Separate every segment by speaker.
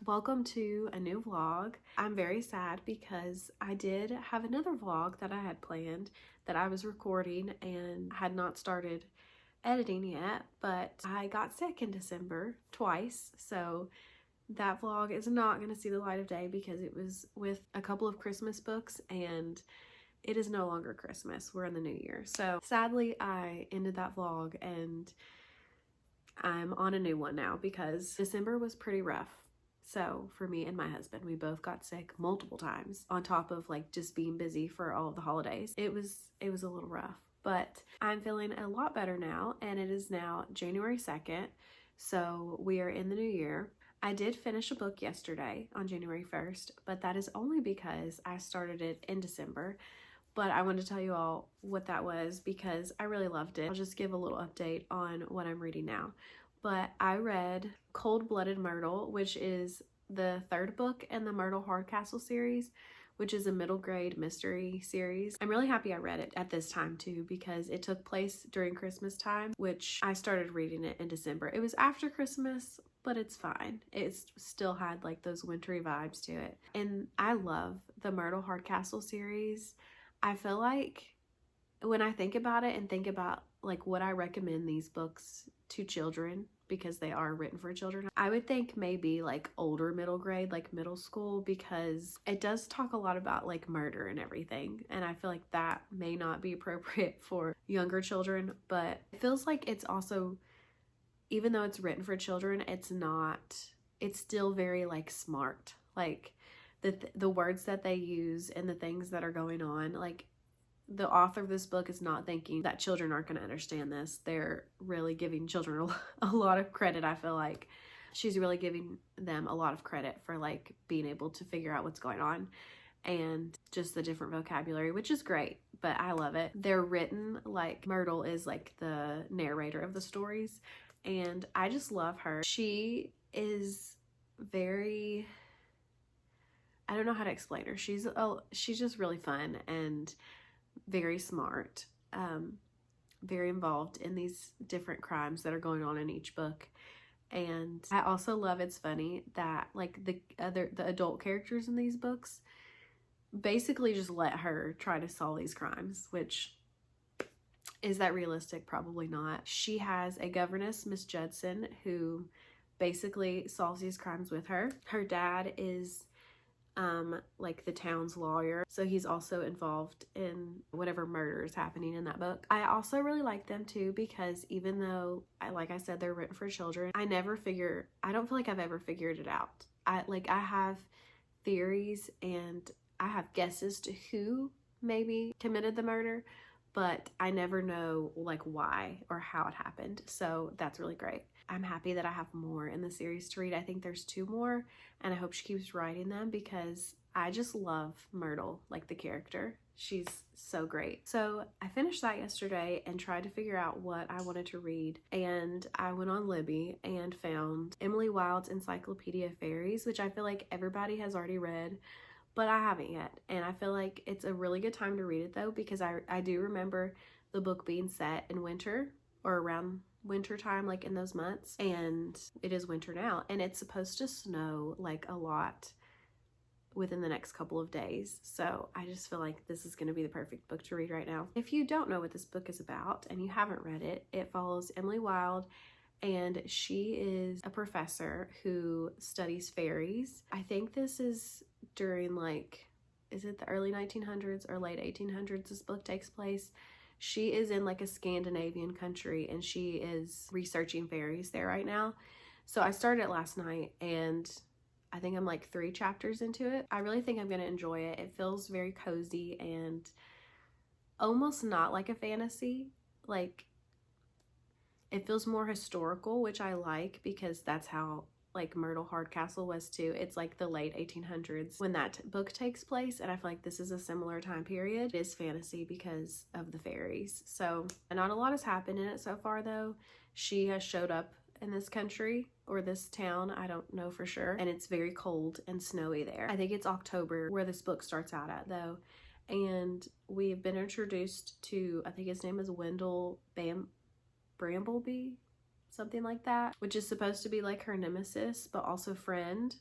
Speaker 1: Welcome to a new vlog. I'm very sad because I did have another vlog that I had planned that I was recording and had not started editing yet, but I got sick in December twice, so that vlog is not going to see the light of day because it was with a couple of Christmas books and it is no longer Christmas. We're in the new year. So sadly, I ended that vlog and I'm on a new one now because December was pretty rough. So for me and my husband, we both got sick multiple times on top of like just being busy for all of the holidays. It was a little rough, but I'm feeling a lot better now, and it is now January 2nd. So we are in the new year. I did finish a book yesterday on January 1st, but that is only because I started it in December. But I wanted to tell you all what that was because I really loved it. I'll just give a little update on what I'm reading now. But I read Cold-Blooded Myrtle, which is the third book in the Myrtle Hardcastle series, which is a middle grade mystery series. I'm really happy I read it at this time too because it took place during Christmas time, which I started reading it in December. It was after Christmas, but it's fine. It still had like those wintry vibes to it. And I love the Myrtle Hardcastle series. I feel like when I think about it and think about like would I recommend these books to children because they are written for children, I would think maybe like older middle grade, like middle school, because it does talk a lot about like murder and everything, and I feel like that may not be appropriate for younger children. But it feels like it's also, even though it's written for children, it's still very like smart, like the words that they use and the things that are going on. Like the author of this book is not thinking that children aren't going to understand this. They're really giving children a lot of credit. I feel like she's really giving them a lot of credit for like being able to figure out what's going on and just the different vocabulary, which is great, but I love it. They're written like Myrtle is like the narrator of the stories, and I just love her. She is very, I don't know how to explain her. She's just really fun and very smart, very involved in these different crimes that are going on in each book. And I also love, it's funny that like the adult characters in these books basically just let her try to solve these crimes, which is that realistic? Probably not. She has a governess, Miss Judson, who basically solves these crimes with her. Her dad is like the town's lawyer, so he's also involved in whatever murder is happening in that book. I also really like them too because even though like I said, they're written for children, I don't feel like I've ever figured it out. I have theories and I have guesses to who maybe committed the murder, but I never know like why or how it happened. So that's really great. I'm happy that I have more in the series to read. I think there's 2 more, and I hope she keeps writing them because I just love Myrtle, like the character. She's so great. So I finished that yesterday and tried to figure out what I wanted to read, and I went on Libby and found Emily Wilde's Encyclopaedia of Faeries, which I feel like everybody has already read, but I haven't yet. And I feel like it's a really good time to read it though, because I do remember the book being set in winter or around winter time, like in those months, and it is winter now, and it's supposed to snow like a lot within the next couple of days. So I just feel like this is going to be the perfect book to read right now. If you don't know what this book is about and you haven't read it, it follows Emily Wilde, and she is a professor who studies fairies. I think this is during like, is it the early 1900s or late 1800s this book takes place. She is in like a Scandinavian country and she is researching fairies there right now. So I started it last night and I think I'm like 3 chapters into it. I really think I'm going to enjoy it. It feels very cozy and almost not like a fantasy. Like it feels more historical, which I like because that's how like Myrtle Hardcastle was too. It's like the late 1800s when that book takes place, and I feel like this is a similar time period. It is fantasy because of the fairies. So not a lot has happened in it so far though. She has showed up in this country or this town, I don't know for sure, and it's very cold and snowy there. I think it's October where this book starts out at though, and we've been introduced to, I think his name is Wendell Brambleby, something like that, which is supposed to be like her nemesis but also friend.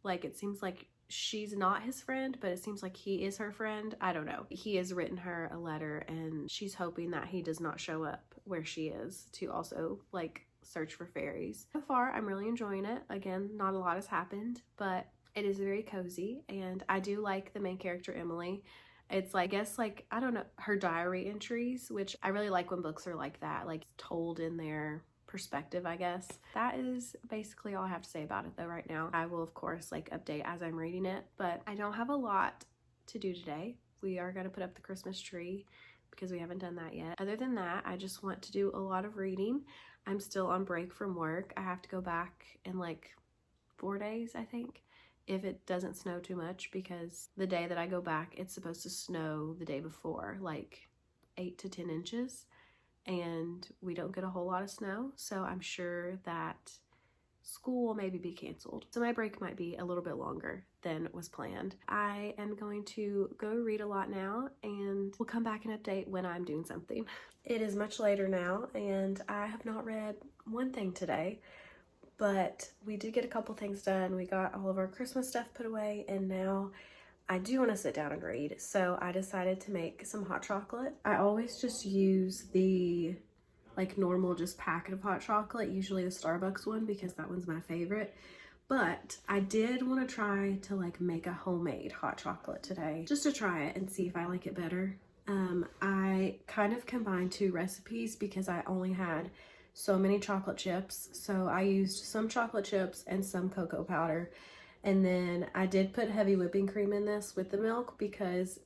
Speaker 1: Like, it seems like she's not his friend, but it seems like he is her friend. I don't know. He has written her a letter and she's hoping that he does not show up where she is to also like search for fairies. So far, I'm really enjoying it. Again, not a lot has happened, but it is very cozy, and I do like the main character, Emily. It's like, I guess, like, I don't know, her diary entries, which I really like when books are like that, like told in their perspective, I guess. That is basically all I have to say about it though right now. I will of course like update as I'm reading it, but I don't have a lot to do today. We are going to put up the Christmas tree because we haven't done that yet. Other than that, I just want to do a lot of reading. I'm still on break from work. I have to go back in like 4 days, I think, if it doesn't snow too much, because the day that I go back, it's supposed to snow the day before, like 8 to 10 inches. And we don't get a whole lot of snow, so I'm sure that school will maybe be canceled. So my break might be a little bit longer than was planned. I am going to go read a lot now, and we'll come back and update when I'm doing something. It is much later now, and I have not read one thing today, but we did get a couple things done. We got all of our Christmas stuff put away, and now I do want to sit down and read, so I decided to make some hot chocolate. I always just use the like normal just packet of hot chocolate, usually the Starbucks one, because that one's my favorite. But I did want to try to like make a homemade hot chocolate today, just to try it and see if I like it better. I kind of combined 2 recipes because I only had so many chocolate chips, so I used some chocolate chips and some cocoa powder. And then I did put heavy whipping cream in this with the milk because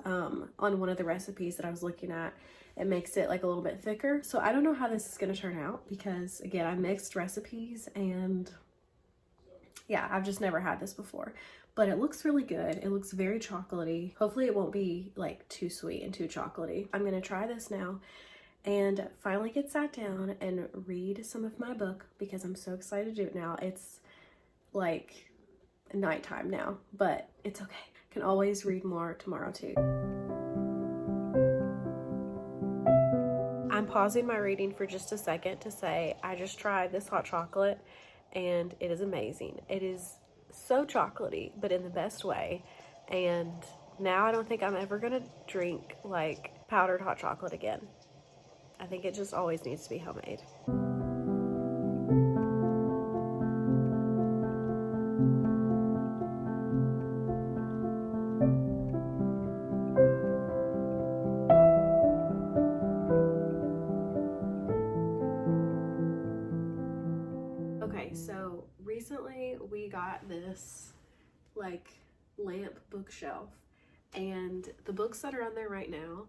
Speaker 1: on one of the recipes that I was looking at, it makes it like a little bit thicker. So I don't know how this is going to turn out because, again, I mixed recipes and yeah, I've just never had this before. But it looks really good. It looks very chocolatey. Hopefully it won't be like too sweet and too chocolatey. I'm going to try this now and finally get sat down and read some of my book because I'm so excited to do it now. It's like nighttime now, but it's okay. Can always read more tomorrow too. I'm pausing my reading for just a second to say I just tried this hot chocolate and it is amazing. It is so chocolatey, but in the best way. And now I don't think I'm ever gonna drink like powdered hot chocolate again. I think it just always needs to be homemade. Okay, so recently we got this like lamp bookshelf, and the books that are on there right now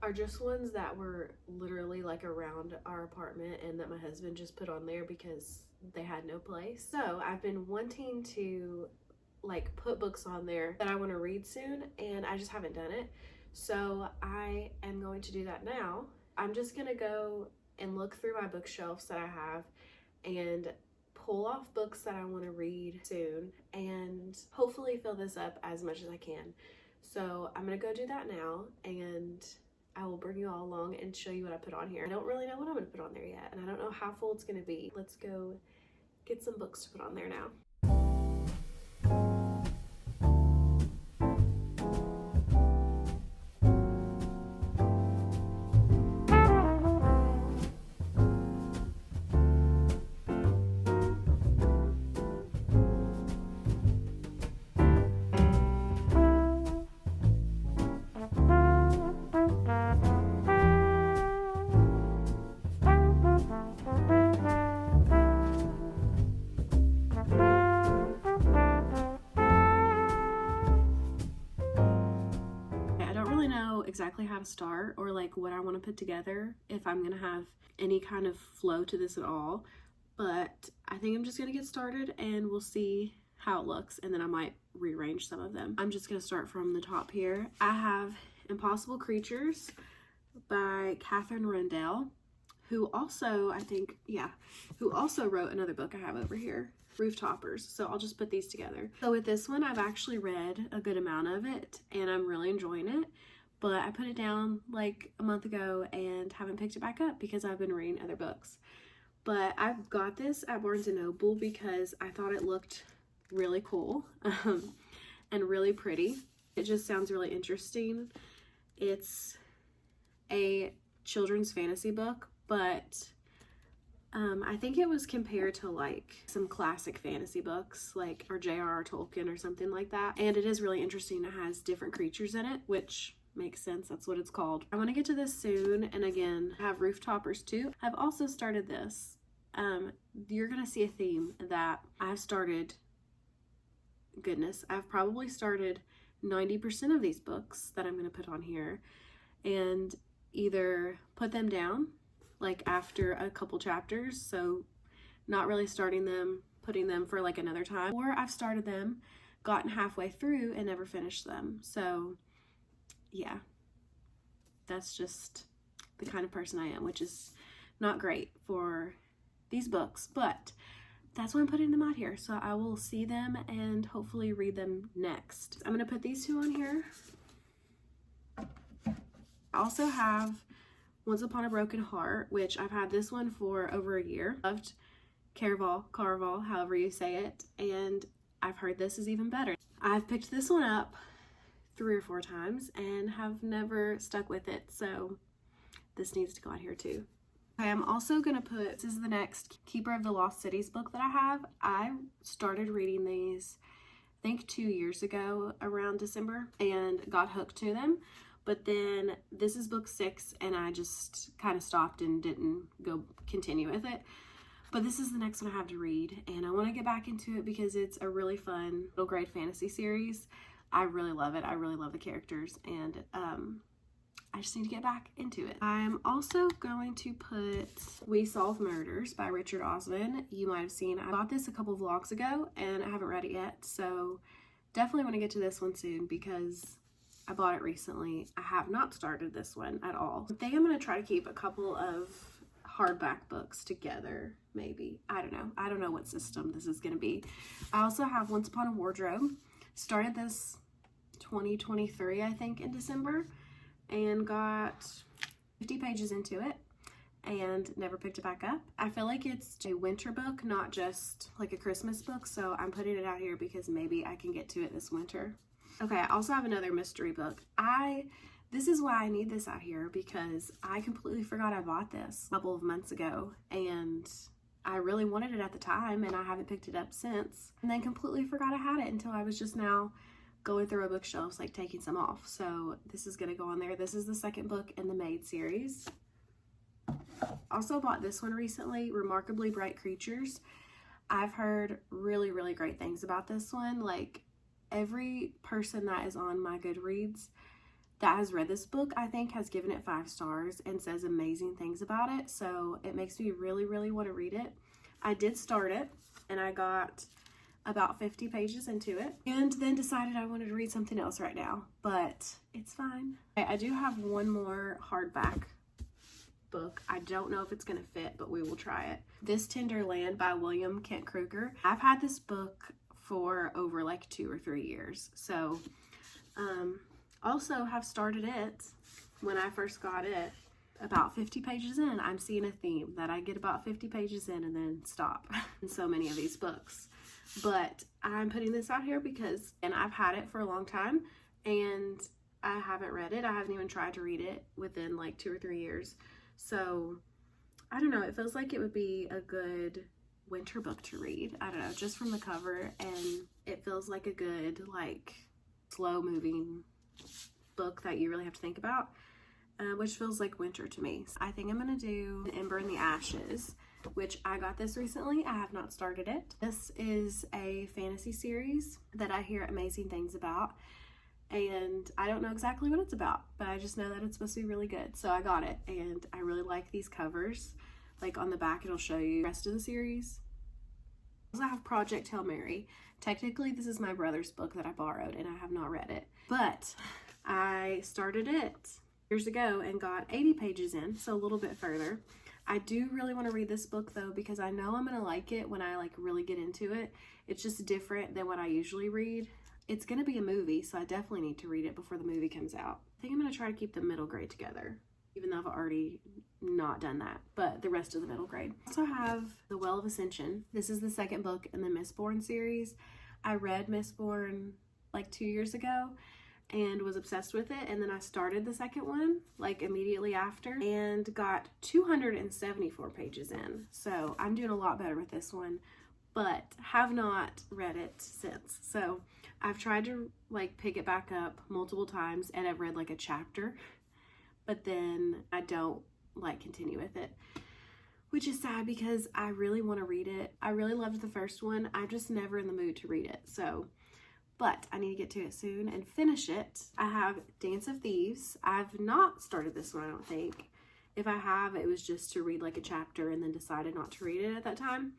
Speaker 1: are just ones that were literally like around our apartment and that my husband just put on there because they had no place. So I've been wanting to like put books on there that I want to read soon, and I just haven't done it. So I am going to do that now. I'm just gonna go and look through my bookshelves that I have and pull off books that I want to read soon and hopefully fill this up as much as I can. So I'm gonna go do that now, and I will bring you all along and show you what I put on here. I don't really know what I'm gonna put on there yet, and I don't know how full it's gonna be. Let's go get some books to put on there now. Exactly how to start or like what I want to put together, if I'm gonna have any kind of flow to this at all, but I think I'm just gonna get started and we'll see how it looks, and then I might rearrange some of them. I'm just gonna start from the top here. I have Impossible Creatures by Catherine Rendell, who also who also wrote another book I have over here, Rooftoppers. So I'll just put these together. So with this one, I've actually read a good amount of it and I'm really enjoying it. But I put it down like a month ago and haven't picked it back up because I've been reading other books. But I've got this at Barnes & Noble because I thought it looked really cool and really pretty. It just sounds really interesting. It's a children's fantasy book, but I think it was compared to like some classic fantasy books, like or J.R.R. Tolkien or something like that. And it is really interesting. It has different creatures in it, which makes sense. That's what it's called. I want to get to this soon. And again, I have Roof Toppers too. I've also started this. You're going to see a theme that I've started. Goodness, I've probably started 90% of these books that I'm going to put on here and either put them down like after a couple chapters, so not really starting them, putting them for like another time, or I've started them, gotten halfway through and never finished them. So yeah, that's just the kind of person I am, which is not great for these books, but that's why I'm putting them out here, so I will see them and hopefully read them next. I'm going to put these two on here. I also have Once Upon a Broken Heart, which I've had this one for over a year. Loved Carval, however you say it, and I've heard this is even better. I've picked this one up 3 or 4 times and have never stuck with it, so this needs to go on here too. Okay, I'm also gonna put, this is the next Keeper of the Lost Cities book that I have. I started reading these, I think 2 years ago around December, and got hooked to them. But then this is book 6 and I just kind of stopped and didn't go continue with it. But this is the next one I have to read, and I want to get back into it because it's a really fun middle grade fantasy series. I really love it. I really love the characters, and I just need to get back into it. I'm also going to put We Solve Murders by Richard Osman. You might have seen, I bought this a couple vlogs ago and I haven't read it yet, so definitely want to get to this one soon because I bought it recently. I have not started this one at all. I think I'm going to try to keep a couple of hardback books together, maybe. I don't know what system this is going to be. I also have Once Upon a Wardrobe. Started this 2023, I think, in December, and got 50 pages into it and never picked it back up. I feel like it's a winter book, not just like a Christmas book, so I'm putting it out here because maybe I can get to it this winter. Okay, I also have another mystery book. This is why I need this out here, because I completely forgot I bought this a couple of months ago, and I really wanted it at the time, and I haven't picked it up since, and then completely forgot I had it until I was just now going through our bookshelves, like taking some off. So this is gonna go on there. This is the second book in the Maid series. Also bought this one recently, Remarkably Bright Creatures. I've heard really, really great things about this one. Like, every person that is on my Goodreads that has read this book, I think, has given it 5 stars and says amazing things about it. So it makes me really, really want to read it. I did start it and I got about 50 pages into it and then decided I wanted to read something else right now, but it's fine. I do have one more hardback book. I don't know if it's going to fit, but we will try it. This Tender Land by William Kent Kruger. I've had this book for over like 2 or 3 years. So, also have started it when I first got it about 50 pages in. I'm seeing a theme that I get about 50 pages in and then stop in so many of these books. But I'm putting this out here because, and I've had it for a long time and I haven't read it. I haven't even tried to read it within like 2 or 3 years. So I don't know. It feels like it would be a good winter book to read. I don't know, just from the cover, and it feels like a good, like, slow moving book that you really have to think about, which feels like winter to me. So I think I'm gonna do Ember in the Ashes, which I got this recently. I have not started it. This is a fantasy series that I hear amazing things about, and I don't know exactly what it's about, but I just know that it's supposed to be really good. So I got it, and I really like these covers. Like on the back, it'll show you the rest of the series. I also have Project Hail Mary. Technically, this is my brother's book that I borrowed, and I have not read it. But I started it years ago and got 80 pages in, so a little bit further. I do really want to read this book, though, because I know I'm going to like it when I like really get into it. It's just different than what I usually read. It's going to be a movie, so I definitely need to read it before the movie comes out. I think I'm going to try to keep the middle grade together, even though I've already not done that, but the rest of the middle grade. I also have The Well of Ascension. This is the second book in the Mistborn series. I read Mistborn like 2 years ago and was obsessed with it, and then I started the second one like immediately after and got 274 pages in. So I'm doing a lot better with this one, but have not read it since. So I've tried to like pick it back up multiple times, and I've read like a chapter, but then I don't like continue with it, which is sad because I really want to read it. I really loved the first one. I'm just never in the mood to read it. So, but I need to get to it soon and finish it. I have Dance of Thieves. I've not started this one, I don't think. If I have, it was just to read like a chapter and then decided not to read it at that time.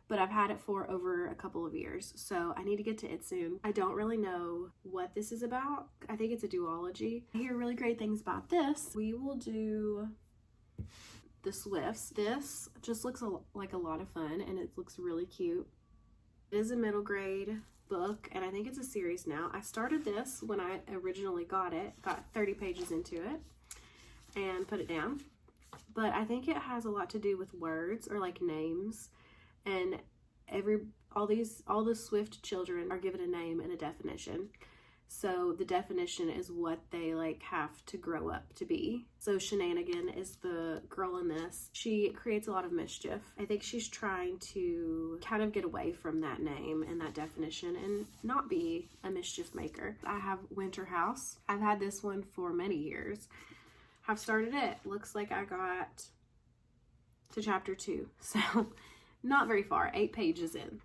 Speaker 1: But I've had it for over a couple of years, so I need to get to it soon. I don't really know what this is about. I think it's a duology. I hear really great things about this. We will do the Swifts. This just looks like a lot of fun, and it looks really cute. It is a middle grade book, and I think it's a series now. I started this when I originally got it, got 30 pages into it, and put it down. But I think it has a lot to do with words or like names. And all the Swift children are given a name and a definition. So the definition is what they like have to grow up to be. So Shenanigan is the girl in this. She creates a lot of mischief. I think she's trying to kind of get away from that name and that definition and not be a mischief maker. I have Winter House. I've had this one for many years. I've started it. Looks like I got to chapter 2. So not very far, 8 pages in.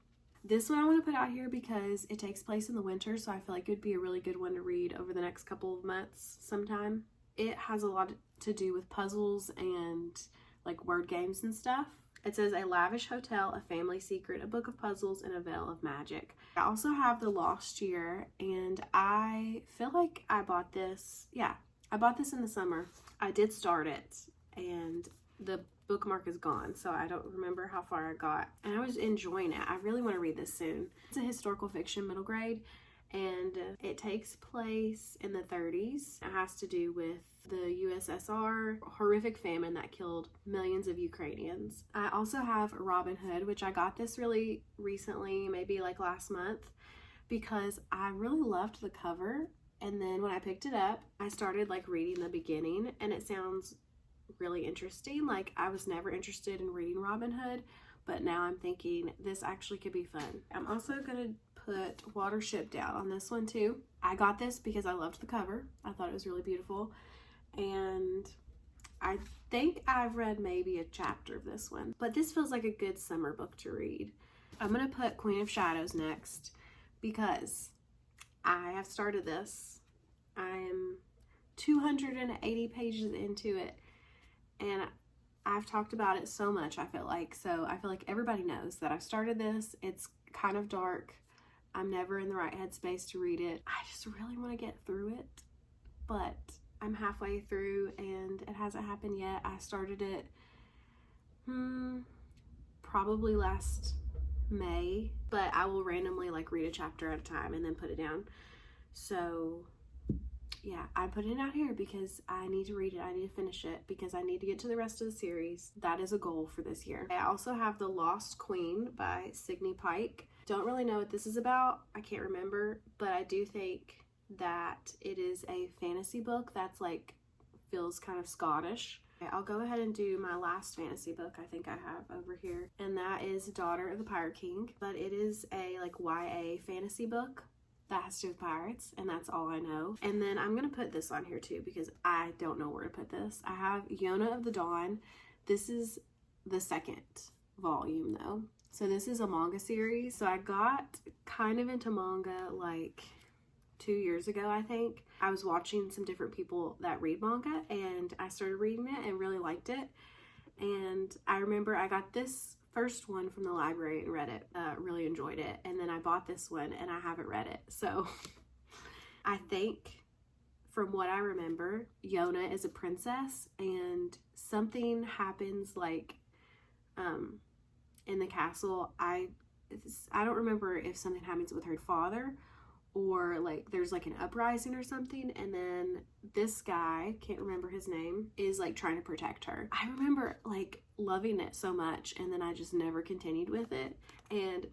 Speaker 1: This one I want to put out here because it takes place in the winter, so I feel like it would be a really good one to read over the next couple of months sometime. It has a lot to do with puzzles and like word games and stuff. It says a lavish hotel, a family secret, a book of puzzles, and a veil of magic. I also have The Lost Year, and I feel like I bought this. Yeah, I bought this in the summer. I did start it, and the bookmark is gone, so I don't remember how far I got, and I was enjoying it. I really want to read this soon. It's a historical fiction middle grade, and it takes place in the 30s. It has to do with the USSR, horrific famine that killed millions of Ukrainians. I also have Robin Hood, which I got this really recently, maybe like last month, because I really loved the cover, and then when I picked it up, I started like reading the beginning, and it sounds really interesting. Like, I was never interested in reading Robin Hood, but now I'm thinking this actually could be fun. I'm also gonna put Watership Down on this one too. I got this because I loved the cover. I thought it was really beautiful, and I think I've read maybe a chapter of this one, but this feels like a good summer book to read. I'm gonna put Queen of Shadows next because I have started this. I am 280 pages into it, and I've talked about it so much, I feel like. So I feel like everybody knows that I've started this. It's kind of dark. I'm never in the right headspace to read it. I just really want to get through it, but I'm halfway through and it hasn't happened yet. I started it probably last May, but I will randomly like read a chapter at a time and then put it down. So yeah, I put it out here because I need to read it. I need to finish it because I need to get to the rest of the series. That is a goal for this year. I also have The Lost Queen by Signe Pike. Don't really know what this is about. I can't remember, but I do think that it is a fantasy book that's like feels kind of Scottish. I'll go ahead and do my last fantasy book I think I have over here, and that is Daughter of the Pirate King, but it is a like YA fantasy book that has to do with pirates, and that's all I know. And then I'm gonna put this on here too because I don't know where to put this. I have Yona of the Dawn. This is the second volume though. So this is a manga series. So I got kind of into manga like 2 years ago, I think. I was watching some different people that read manga, and I started reading it and really liked it. And I remember I got this first one from the library and read it, really enjoyed it, and then I bought this one and I haven't read it. So I think from what I remember, Yona is a princess and something happens like in the castle. I don't remember if something happens with her father or like there's like an uprising or something, and then this guy, can't remember his name, is like trying to protect her. I remember like loving it so much, and then I just never continued with it. And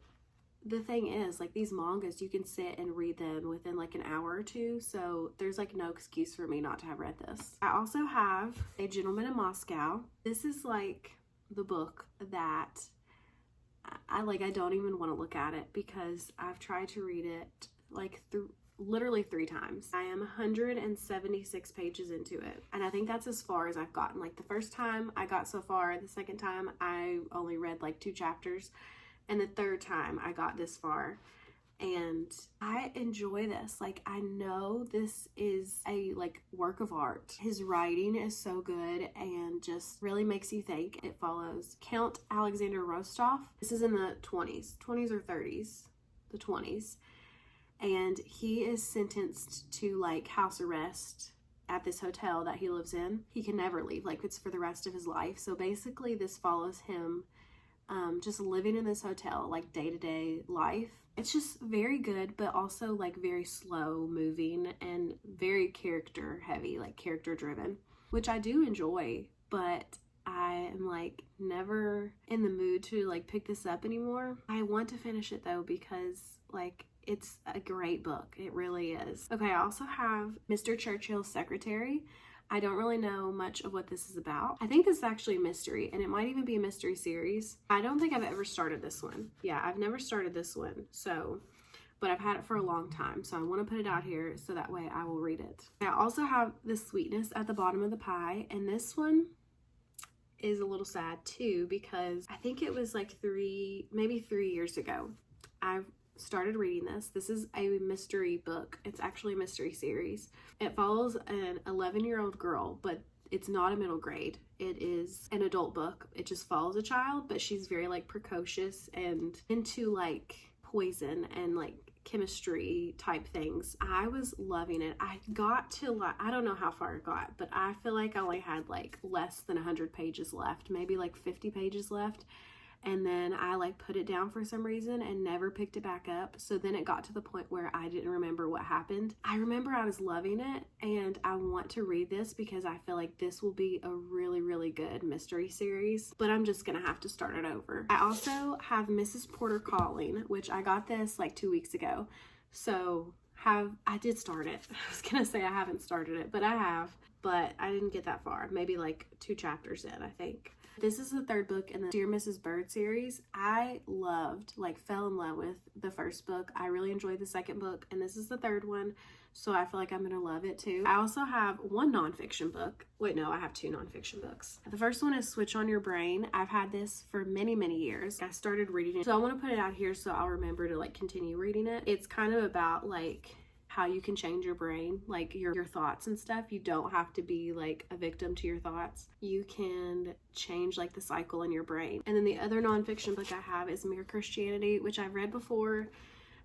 Speaker 1: the thing is, like, these mangas, you can sit and read them within like an hour or two, so there's like no excuse for me not to have read this. I also have A Gentleman in Moscow. This is like the book that I don't even want to look at it because I've tried to read it like literally 3 times. I am 176 pages into it, and I think that's as far as I've gotten. Like, the first time I got so far, the second time I only read like 2 chapters, and the third time I got this far. And I enjoy this. Like, I know this is a like work of art. His writing is so good and just really makes you think. It follows Count Alexander Rostov. This is in the 20s or 30s, the 20s. And he is sentenced to like house arrest at this hotel that he lives in. He can never leave, like, it's for the rest of his life. So basically this follows him just living in this hotel, like day-to-day life. It's just very good, but also like very slow moving and very character heavy, like character driven, which I do enjoy, but I am like never in the mood to like pick this up anymore. I want to finish it though because like it's a great book. It really is. Okay, I also have Mr. Churchill's Secretary. I don't really know much of what this is about. I think this is actually a mystery, and it might even be a mystery series. I don't think I've ever started this one. Yeah, I've never started this one, so, but I've had it for a long time, so I want to put it out here so that way I will read it. I also have The Sweetness at the Bottom of the Pie, and this one is a little sad too because I think it was like maybe 3 years ago. I've started reading this. This is a mystery book. It's actually a mystery series. It follows an 11-year-old girl, but it's not a middle grade. It is an adult book. It just follows a child, but she's very like precocious and into like poison and like chemistry type things. I was loving it. I got to like, I don't know how far it got, but I feel like I only had like less than 100 pages left, maybe like 50 pages left. And then I like put it down for some reason and never picked it back up. So then it got to the point where I didn't remember what happened. I remember I was loving it, and I want to read this because I feel like this will be a really, really good mystery series, but I'm just gonna have to start it over. I also have Mrs. Porter Calling, which I got this like 2 weeks ago. So I did start it. I was gonna say I haven't started it, but I have, but I didn't get that far. Maybe like 2 chapters in, I think. This is the 3rd book in the Dear Mrs. Bird series. I fell in love with the first book. I really enjoyed the 2nd book, and this is the 3rd one, so I feel like I'm gonna love it too. I also have 1 nonfiction book. Wait, no, I have 2 nonfiction books. The first one is Switch on Your Brain. I've had this for many, many years. I started reading it, so I want to put it out here so I'll remember to like continue reading it. It's kind of about like how you can change your brain, like your thoughts and stuff. You don't have to be like a victim to your thoughts. You can change like the cycle in your brain. And then the other nonfiction book I have is Mere Christianity, which I've read before,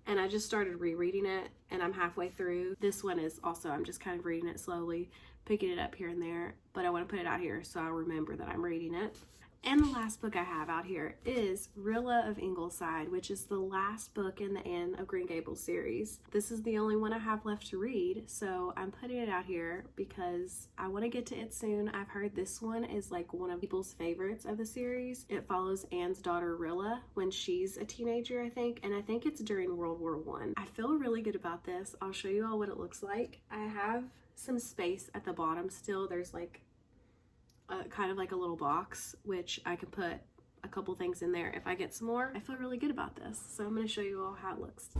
Speaker 1: and I just started rereading it, and I'm halfway through. This one is also, I'm just kind of reading it slowly, picking it up here and there, but I want to put it out here so I'll remember that I'm reading it. And the last book I have out here is Rilla of Ingleside, which is the last book in the Anne of Green Gables series. This is the only one I have left to read, so I'm putting it out here because I want to get to it soon. I've heard this one is like one of people's favorites of the series. It follows Anne's daughter Rilla when she's a teenager, I think, and I think it's during World War I. I feel really good about this. I'll show you all what it looks like. I have some space at the bottom still. There's like kind of like a little box, which I can put a couple things in there if I get some more. I feel really good about this, so I'm going to show you all how it looks.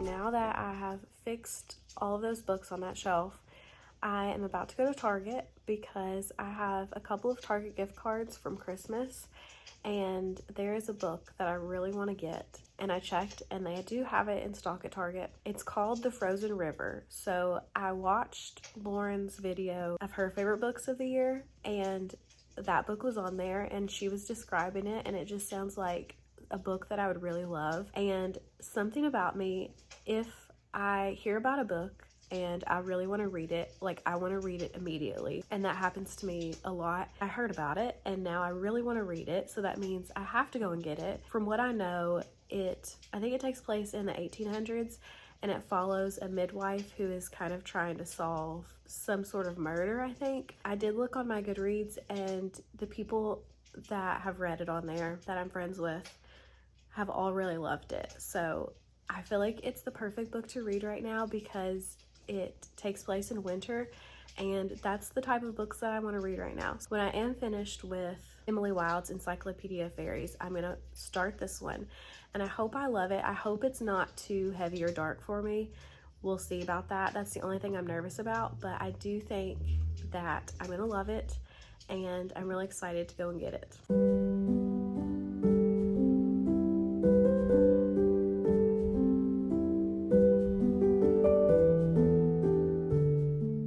Speaker 1: Now that I have fixed all of those books on that shelf, I am about to go to Target because I have a couple of Target gift cards from Christmas, and there is a book that I really want to get, and I checked and they do have it in stock at Target. It's called The Frozen River. So I watched Lauren's video of her favorite books of the year, and that book was on there, and she was describing it, and it just sounds like a book that I would really love. And something about me, if I hear about a book and I really want to read it. Like, I want to read it immediately, and that happens to me a lot. I heard about it and now I really want to read it, so that means I have to go and get it. From what I know, I think it takes place in the 1800s, and it follows a midwife who is kind of trying to solve some sort of murder, I think. I did look on my Goodreads, and the people that have read it on there that I'm friends with have all really loved it. So I feel like it's the perfect book to read right now because it takes place in winter, and that's the type of books that I want to read right now. So when I am finished with Emily Wilde's Encyclopedia of Faeries, I'm going to start this one, and I hope I love it. I hope it's not too heavy or dark for me. We'll see about that. That's the only thing I'm nervous about, but I do think that I'm going to love it, and I'm really excited to go and get it.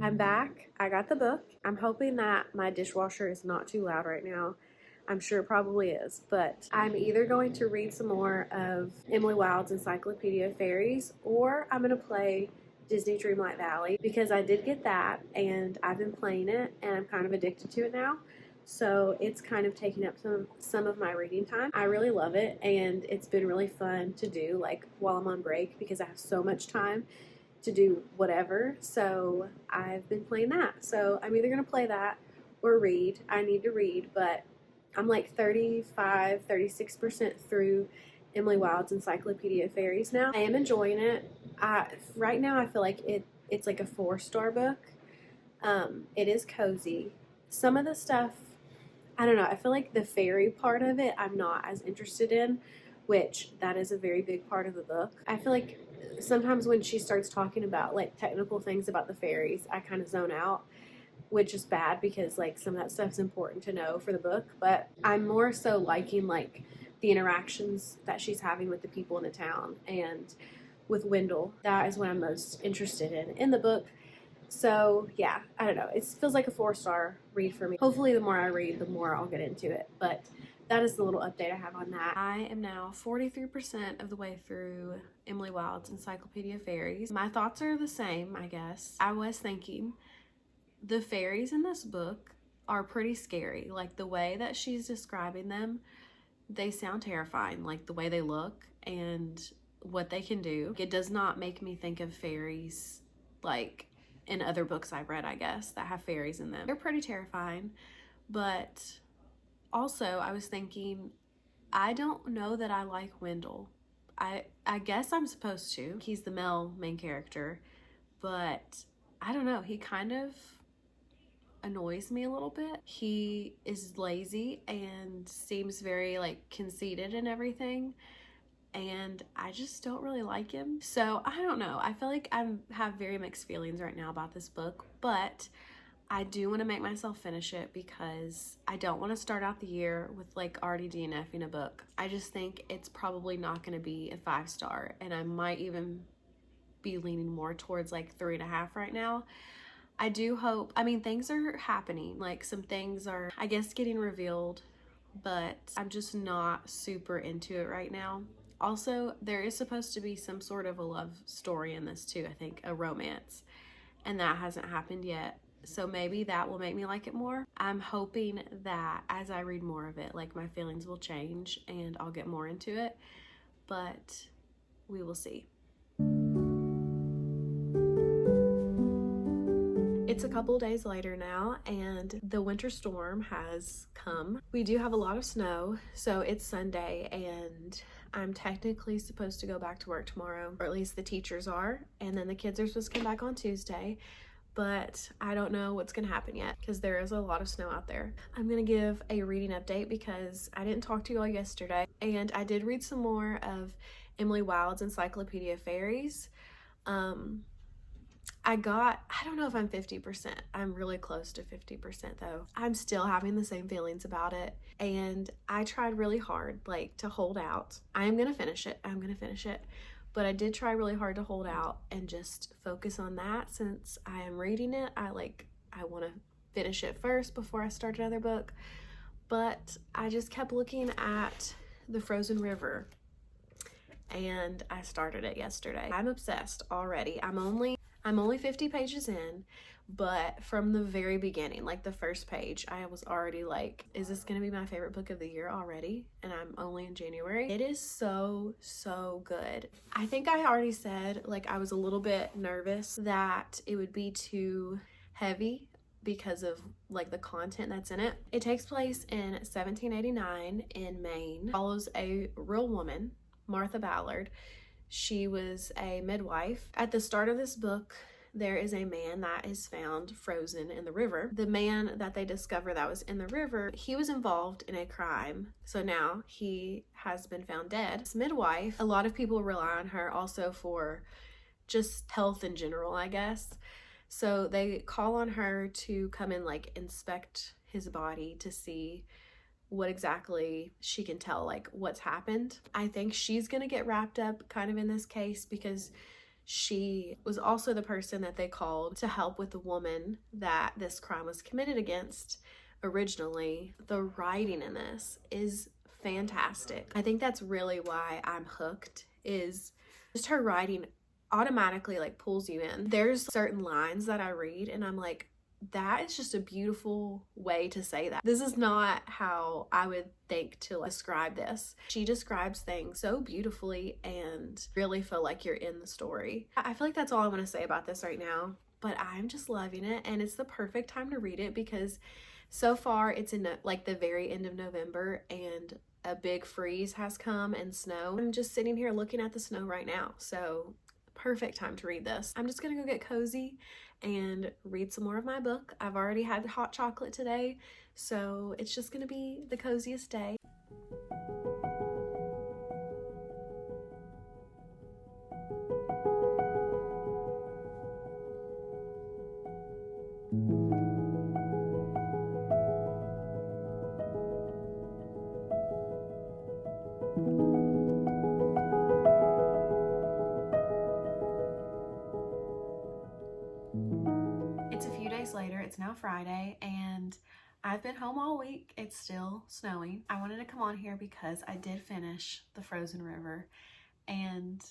Speaker 1: I'm back. I got the book. I'm hoping that my dishwasher is not too loud right now. I'm sure it probably is, but I'm either going to read some more of Emily Wilde's Encyclopedia of Faeries, or I'm going to play Disney Dreamlight Valley, because I did get that and I've been playing it and I'm kind of addicted to it now. So it's kind of taking up some of my reading time. I really love it, and it's been really fun to do, like, while I'm on break, because I have so much time to do whatever. So I've been playing that. So I'm either going to play that or read. I need to read, but I'm like 36% through Emily Wilde's Encyclopedia of Faeries now. I am enjoying it. Right now I feel like it's like a 4-star book. It is cozy. Some of the stuff, I don't know, I feel like the fairy part of it I'm not as interested in, which that is a very big part of the book. I feel like sometimes when she starts talking about like technical things about the fairies, I kind of zone out, which is bad because like some of that stuff's important to know for the book. But I'm more so liking like the interactions that she's having with the people in the town and with Wendell. That is what I'm most interested in the book. So yeah, I don't know. It feels like a 4-star read for me. Hopefully the more I read, the more I'll get into it. But that is the little update I have on that. I am now 43% of the way through Emily Wilde's Encyclopedia of Faeries. My thoughts are the same, I guess. I was thinking the fairies in this book are pretty scary. Like, the way that she's describing them, they sound terrifying. Like, the way they look and what they can do. It does not make me think of fairies like in other books I've read, I guess, that have fairies in them. They're pretty terrifying, but also I was thinking, I don't know that I like Wendell. I guess I'm supposed to. He's the male main character, but I don't know. He kind of annoys me a little bit. He is lazy and seems very like conceited and everything, and I just don't really like him. So I don't know. I feel like I have very mixed feelings right now about this book, but I do want to make myself finish it because I don't want to start out the year with like already DNFing a book. I just think it's probably not going to be a 5-star, and I might even be leaning more towards like 3.5 right now. I do hope, I mean, things are happening, like some things are, I guess, getting revealed, but I'm just not super into it right now. Also, there is supposed to be some sort of a love story in this too, I think, a romance, and that hasn't happened yet. So maybe that will make me like it more. I'm hoping that as I read more of it, like my feelings will change and I'll get more into it, but we will see. It's a couple days later now, and the winter storm has come. We do have a lot of snow, so it's Sunday, and I'm technically supposed to go back to work tomorrow, or at least the teachers are, and then the kids are supposed to come back on Tuesday, but I don't know what's gonna happen yet because there is a lot of snow out there. I'm gonna give a reading update because I didn't talk to you all yesterday, and I did read some more of Emily Wilde's Encyclopedia of Faeries. I don't know if I'm 50%. I'm really close to 50% though. I'm still having the same feelings about it, and I tried really hard like to hold out. I'm gonna finish it. But I did try really hard to hold out and just focus on that. Since I am reading it, I want to finish it first before I start another book. But I just kept looking at The Frozen River, and I started it yesterday. I'm obsessed already. I'm only I'm only 50 pages in, but from the very beginning, like the first page, I was already like, is this gonna be my favorite book of the year already? And I'm only in January. It is so, so good. I think I already said, like, I was a little bit nervous that it would be too heavy because of like the content that's in it. It takes place in 1789 in Maine. Follows a real woman, Martha Ballard. She was a midwife. At the start of this book, there is a man that is found frozen in the river. The man that they discover that was in the river, he was involved in a crime. So now he has been found dead. This midwife, a lot of people rely on her also for just health in general, I guess. So they call on her to come and like inspect his body to see what exactly she can tell, like what's happened. I think she's gonna get wrapped up kind of in this case because she was also the person that they called to help with the woman that this crime was committed against originally. The writing in this is fantastic. I think that's really why I'm hooked, is just her writing automatically like pulls you in. There's certain lines that I read and I'm like, that is just a beautiful way to say that. This is not how I would think to describe this. She describes things so beautifully and really feel like you're in the story. I feel like that's all I want to say about this right now, but I'm just loving it, and it's the perfect time to read it because so far it's in like the very end of November and a big freeze has come and snow. I'm just sitting here looking at the snow right now, so perfect time to read this. I'm just gonna go get cozy and read some more of my book. I've already had hot chocolate today, so it's just gonna be the coziest day. It's a few days later, it's now Friday, and I've been home all week. It's still snowing. I wanted to come on here because I did finish The Frozen River, and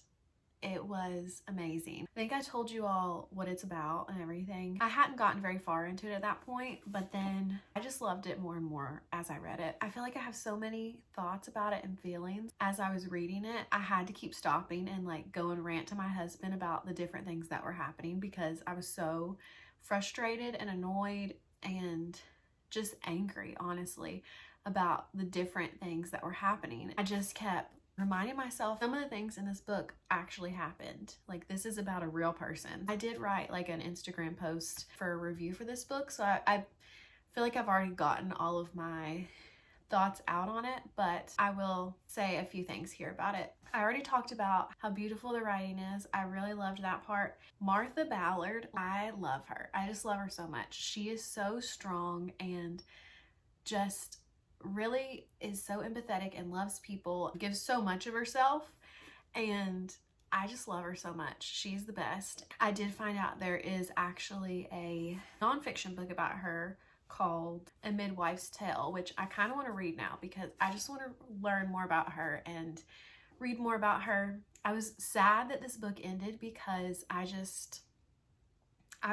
Speaker 1: it was amazing. I think I told you all what it's about and everything. I hadn't gotten very far into it at that point, but then I just loved it more and more as I read it. I feel like I have so many thoughts about it and feelings. As I was reading it, I had to keep stopping and like go and rant to my husband about the different things that were happening because I was so frustrated and annoyed and just angry, honestly, about the different things that were happening. I just kept reminding myself some of the things in this book actually happened. Like, this is about a real person. I did write like an Instagram post for a review for this book, so I feel like I've already gotten all of my thoughts out on it, but I will say a few things here about it. I already talked about how beautiful the writing is. I really loved that part. Martha Ballard, I love her. I just love her so much. She is so strong and just really is so empathetic and loves people, gives so much of herself, and I just love her so much. She's the best. I did find out there is actually a nonfiction book about her called A Midwife's Tale, which I kind of want to read now because I just want to learn more about her and read more about her. I was sad that this book ended because I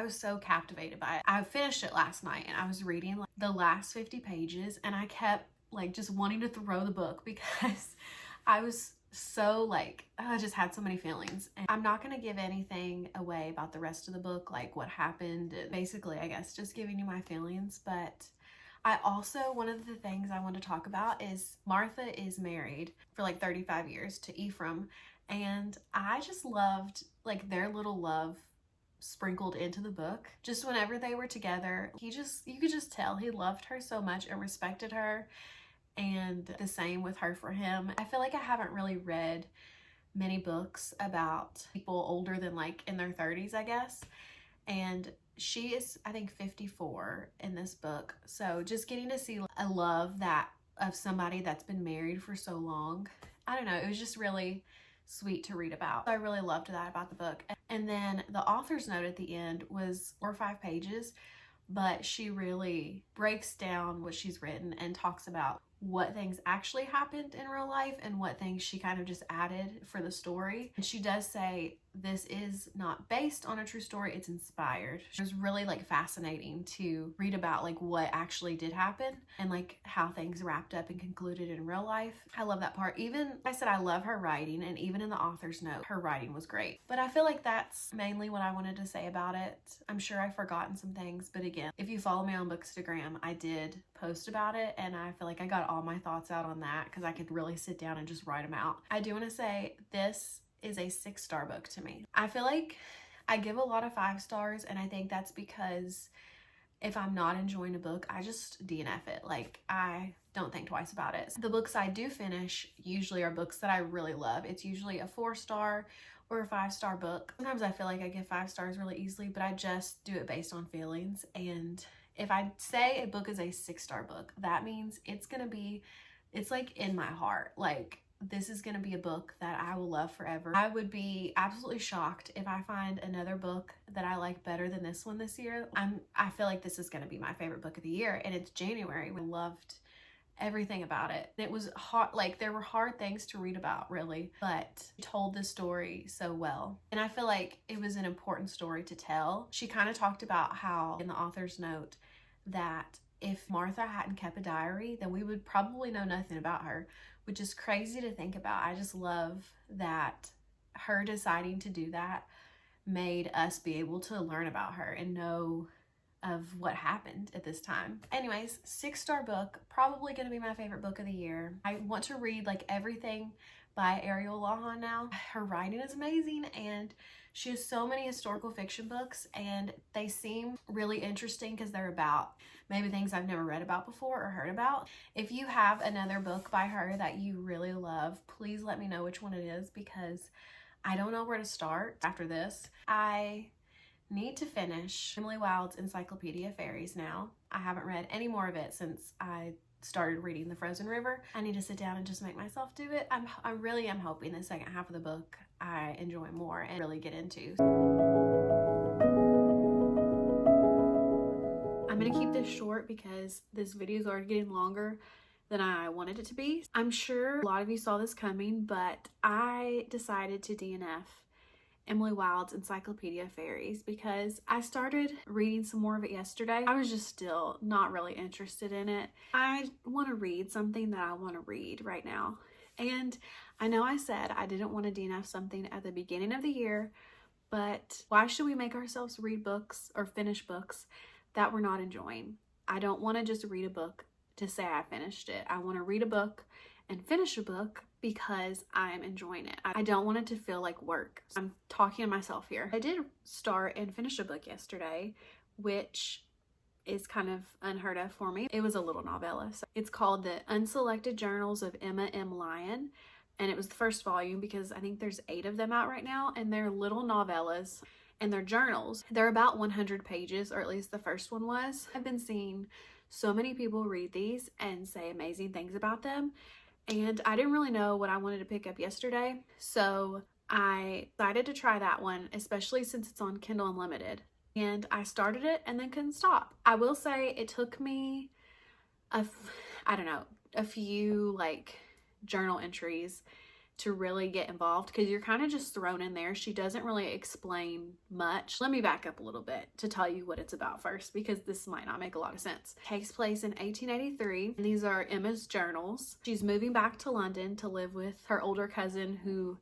Speaker 1: was so captivated by it. I finished it last night and I was reading like the last 50 pages and I kept like just wanting to throw the book because I was so like, I just had so many feelings. And I'm not going to give anything away about the rest of the book, like what happened. Basically, I guess just giving you my feelings. But I also, one of the things I want to talk about is Martha is married for like 35 years to Ephraim. And I just loved like their little love sprinkled into the book. Just whenever they were together, you could just tell he loved her so much and respected her, and the same with her for him. I feel like I haven't really read many books about people older than like in their 30s, I guess, and she is, I think, 54 in this book. So just getting to see a love that of somebody that's been married for so long, I don't know, it was just really sweet to read about. So I really loved that about the book. And then the author's note at the end was 4 or 5 pages, but she really breaks down what she's written and talks about what things actually happened in real life and what things she kind of just added for the story. And she does say this is not based on a true story, it's inspired. It was really like fascinating to read about like what actually did happen and like how things wrapped up and concluded in real life. I love that part. Even, like I said, I love her writing, and even in the author's note, her writing was great. But I feel like that's mainly what I wanted to say about it. I'm sure I've forgotten some things, but again, if you follow me on Bookstagram, I did post about it, and I feel like I got all my thoughts out on that because I could really sit down and just write them out. I do want to say this is a 6-star book to me. I feel like I give a lot of 5 stars, and I think that's because if I'm not enjoying a book, I just DNF it. Like, I don't think twice about it. The books I do finish usually are books that I really love. It's usually a 4-star or a 5-star book. Sometimes I feel like I give 5 stars really easily, but I just do it based on feelings. And if I say a book is a 6-star book, that means it's like in my heart. Like, this is going to be a book that I will love forever. I would be absolutely shocked if I find another book that I like better than this one this year. I feel like this is going to be my favorite book of the year, and it's January. We loved everything about it. It was hard, like there were hard things to read about, really, but told the story so well. And I feel like it was an important story to tell. She kind of talked about how in the author's note that if Martha hadn't kept a diary, then we would probably know nothing about her, which is crazy to think about. I just love that her deciding to do that made us be able to learn about her and know of what happened at this time. Anyways, 6-star book, probably going to be my favorite book of the year. I want to read like everything by Ariel Lawhon now. Her writing is amazing, and she has so many historical fiction books, and they seem really interesting because they're about maybe things I've never read about before or heard about. If you have another book by her that you really love, please let me know which one it is, because I don't know where to start after this. I need to finish Emily Wilde's Encyclopaedia Faeries now. I haven't read any more of it since I started reading The Frozen River. I need to sit down and just make myself do it. I really am hoping the second half of the book I enjoy more and really get into. I'm gonna keep this short because this video is already getting longer than I wanted it to be. I'm sure a lot of you saw this coming, but I decided to DNF Emily Wilde's Encyclopaedia Faeries because I started reading some more of it yesterday. I was just still not really interested in it. I want to read something that I want to read right now. And I know I said I didn't want to DNF something at the beginning of the year, but why should we make ourselves read books or finish books that we're not enjoying? I don't want to just read a book to say I finished it. I want to read a book and finish a book because I'm enjoying it. I don't want it to feel like work. I'm talking to myself here. I did start and finish a book yesterday, which is kind of unheard of for me. It was a little novella. So it's called The Unselected Journals of Emma M. Lyon, and it was the first volume because I think there's 8 of them out right now, and they're little novellas and they're journals. They're about 100 pages, or at least the first one was. I've been seeing so many people read these and say amazing things about them, and I didn't really know what I wanted to pick up yesterday, so I decided to try that one, especially since it's on Kindle Unlimited. And I started it and then couldn't stop. I will say it took me a few like journal entries to really get involved, because you're kind of just thrown in there. She doesn't really explain much. Let me back up a little bit to tell you what it's about first, because this might not make a lot of sense. It takes place in 1883, and these are Emma's journals. She's moving back to London to live with her older cousin, who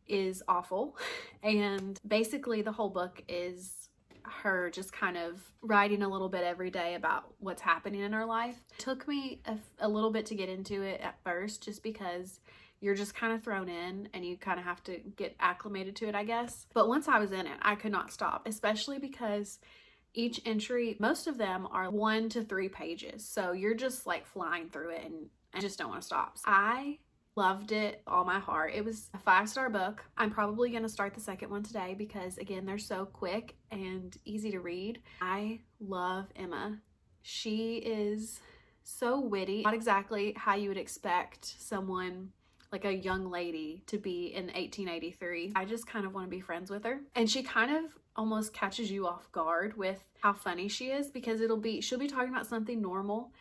Speaker 1: is awful. And basically the whole book is her just kind of writing a little bit every day about what's happening in her life. It took me a little bit to get into it at first, just because you're just kind of thrown in and you kind of have to get acclimated to it, I guess. But once I was in it, I could not stop, especially because each entry, most of them are 1 to 3 pages. So you're just like flying through it, and I just don't want to stop. I loved it all my heart. It was a 5-star book. I'm probably going to start the second one today because, again, they're so quick and easy to read. I love Emma. She is so witty. Not exactly how you would expect someone like a young lady to be in 1883. I just kind of want to be friends with her. And she kind of almost catches you off guard with how funny she is, because she'll be talking about something normal,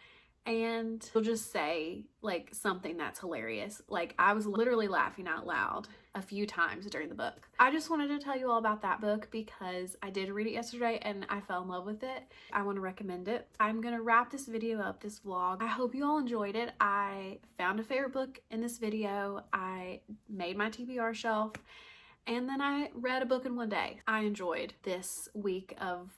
Speaker 1: and he'll just say like something that's hilarious. Like I was literally laughing out loud a few times during the book. I just wanted to tell you all about that book because I did read it yesterday and I fell in love with it. I want to recommend it. I'm gonna wrap this video up, this vlog. I hope you all enjoyed it. I found a favorite book in this video. I made my TBR shelf, and then I read a book in one day. I enjoyed this week of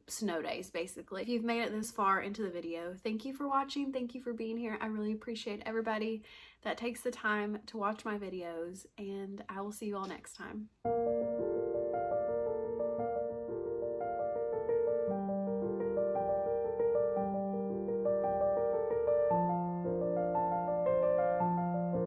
Speaker 1: snow days, basically. If you've made it this far into the video, thank you for watching. Thank you for being here. I really appreciate everybody that takes the time to watch my videos, and I will see you all next time.